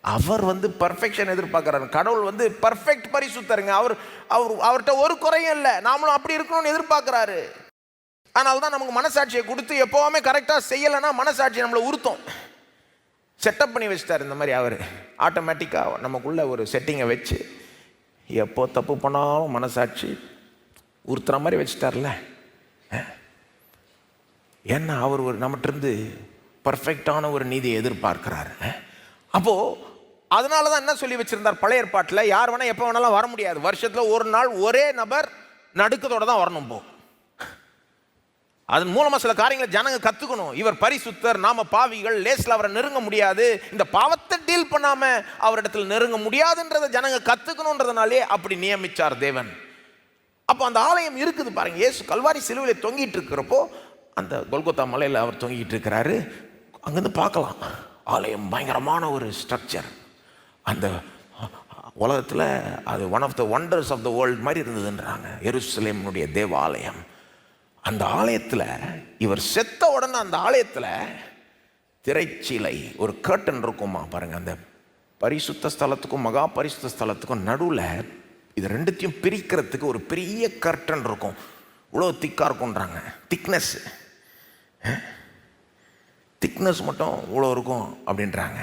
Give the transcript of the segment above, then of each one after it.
அவர் வந்து பர்ஃபெக்ஷன் எதிர்பார்க்குறாரு. கடவுள் வந்து பர்ஃபெக்ட் பரிசுத்தருங்க. அவர்கிட்ட ஒரு குறையும் இல்லை. நாமளும் அப்படி இருக்கணும்னு எதிர்பார்க்குறாரு. அதனால தான் நமக்கு மனசாட்சியை கொடுத்து எப்போவுமே கரெக்டாக செய்யலைன்னா மனசாட்சி நம்மளை உறுத்தும். செட்டப் பண்ணி வச்சுட்டார் இந்த மாதிரி. அவர் ஆட்டோமேட்டிக்காக நமக்குள்ள ஒரு செட்டிங்கை வச்சு எப்போ தப்பு பண்ணாலும் மனசாட்சி உறுத்துற மாதிரி வச்சுட்டார்ல. ஏன்னா அவர் ஒரு நம்மகிட்ட பர்ஃபெக்டான ஒரு நீதியை எதிர்பார்க்கிறாரு. அப்போது அதனால தான் என்ன சொல்லி வச்சுருந்தார் பழைய ஏற்பாட்டில், யார் வேணால் எப்போ வேணாலும் வர முடியாது. வருஷத்தில் ஒரு நாள் ஒரே நபர் நடுக்கத்தோடு தான் வரணும். அதன் மூலமாக சில காரியங்களை ஜனங்க கற்றுக்கணும். இவர் பரிசுத்தர், நாம பாவிகள், லேசில் அவரை நெருங்க முடியாது, இந்த பாவத்தை டீல் பண்ணாமல் அவரிடத்தில் நெருங்க முடியாதுன்றதை ஜனங்க கற்றுக்கணுன்றதுனாலே அப்படி நியமித்தார் தேவன். அப்போ அந்த ஆலயம் இருக்குது பாருங்க. இயேசு கல்வாரி சிலுவையில் தொங்கிட்டு இருக்கிறப்போ அந்த கொல்கொத்தா மலையில் அவர் தொங்கிட்டு இருக்கிறாரு. அங்கேருந்து பார்க்கலாம் ஆலயம் பயங்கரமான ஒரு ஸ்ட்ரக்சர். அந்த உலகத்தில் அது one of the wonders of the world மாதிரி இருந்ததுன்றாங்க எருசலேமினுடைய தேவாலயம். அந்த ஆலயத்தில் இவர் செத்த உடனே அந்த ஆலயத்தில் திரைச்சீலை ஒரு கர்டன் இருக்குமா பாருங்கள். அந்த பரிசுத்த ஸ்தலத்துக்கும் மகா பரிசுத்த ஸ்தலத்துக்கும் நடுவில் இது ரெண்டுத்தையும் பிரிக்கிறதுக்கு ஒரு பெரிய கர்டன் இருக்கும். இவ்வளோ திக்காக இருக்கும்ன்றாங்க. திக்னஸ் மட்டும் இவ்வளோ இருக்கும் அப்படின்றாங்க.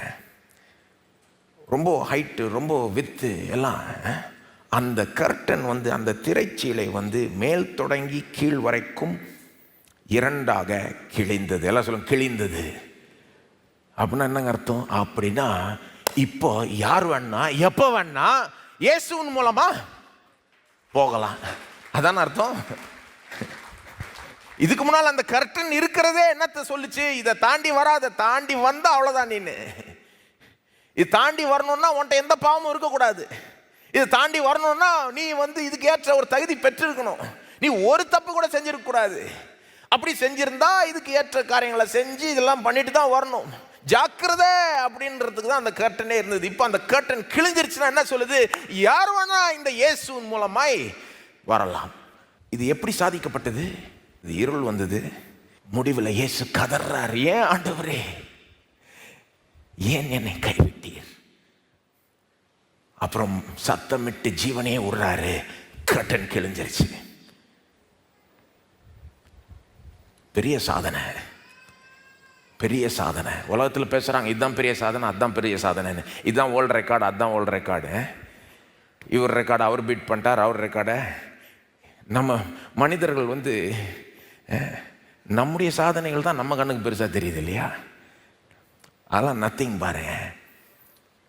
ரொம்ப ஹைட்டு, ரொம்ப வித்து எல்லாம். அந்த கர்டன் வந்து அந்த திரைச்சீலை வந்து மேல் தொடங்கி கீழ் வரைக்கும் இரண்டாக கிழிந்தது. எல்லாம் சொல்லுங்க, கிழிந்தது. அப்படின்னா என்னங்க அர்த்தம்? அப்படின்னா இப்போ யார் வேணா எப்போ வேணா இயேசுவின் மூலமா போகலாம். அதான் அர்த்தம். இதுக்கு முன்னால் அந்த கர்டன் இருக்கிறதே என்னத்தை சொல்லுச்சு? இதை தாண்டி வராத, தாண்டி வந்தா அவ்வளோதான். நீனு இது தாண்டி வரணும்னா உன்ட்ட எந்த பாவமும் இருக்கக்கூடாது. இதை தாண்டி வரணும்னா நீ வந்து இதுக்கு ஏற்ற ஒரு தகுதி பெற்றிருக்கணும். நீ ஒரு தப்பு கூட செஞ்சிருக்கக்கூடாது. அப்படி செஞ்சிருந்தா இதுக்கு ஏற்ற காரியங்களை செஞ்சு இதெல்லாம் பண்ணிட்டு தான் வரணும். ஜாக்கிரதை அப்படின்றதுக்கு தான் அந்த கர்டனே இருந்தது. இப்போ அந்த கர்டன் கிழிஞ்சிருச்சுன்னா என்ன சொல்லுது? யார் வேணா இந்த இயேசுவின் மூலமாய் வரலாம். இது எப்படி சாதிக்கப்பட்டது? இது இருள் வந்தது. முடிவில் இயேசு கதறார், ஏன் ஆண்டவரே ஏன் என்னை கைவிட்டீர்? அப்புறம் சத்தமிட்டு ஜீவனே விடுறாரு. கர்டன் கிழிஞ்சிருச்சு. பெரிய சாதனை, பெரிய சாதனை. உலகத்தில் பேசுகிறாங்க இதுதான் பெரிய சாதனை, அதுதான் பெரிய சாதனைன்னு. இதுதான் வேர்ல்டு ரெக்கார்டு, அதுதான் வேர்ல்டு ரெக்கார்டு. இவர் ரெக்கார்டு அவர் பீட் பண்ணிட்டார், அவர் ரெக்கார்டை. நம்ம மனிதர்கள் வந்து நம்முடைய சாதனைகள் தான் நம்ம கண்ணுக்கு பெருசாக தெரியுது இல்லையா? அதெல்லாம் நத்திங் பாருங்க.